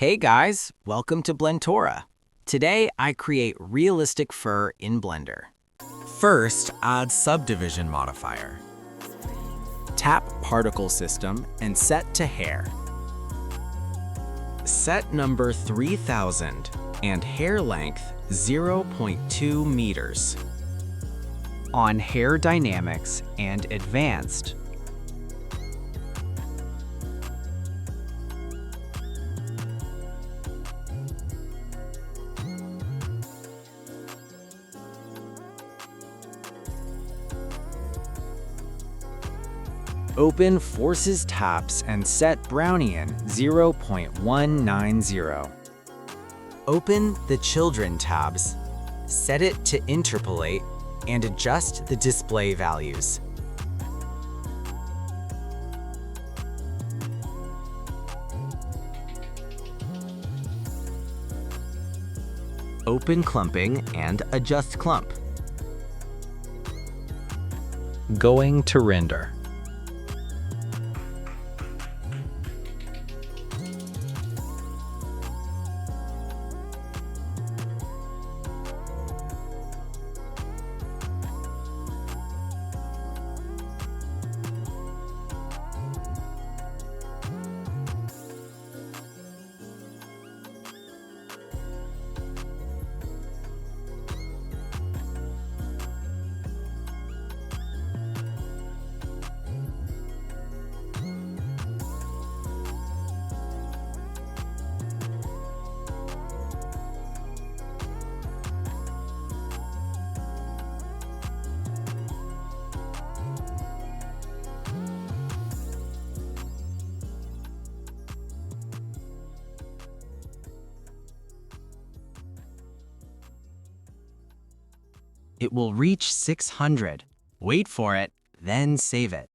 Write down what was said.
Hey guys, welcome to Blentora. Today I create realistic fur in Blender. First, add subdivision modifier. Tap particle system and set to hair. Set number 3000 and hair length 0.2 meters. On Hair Dynamics and Advanced, open Forces Taps and set Brownian 0.190. Open the Children tabs, set it to interpolate, and adjust the display values. Open Clumping and adjust clump. Going to render. It will reach 600. Wait for it, then save it.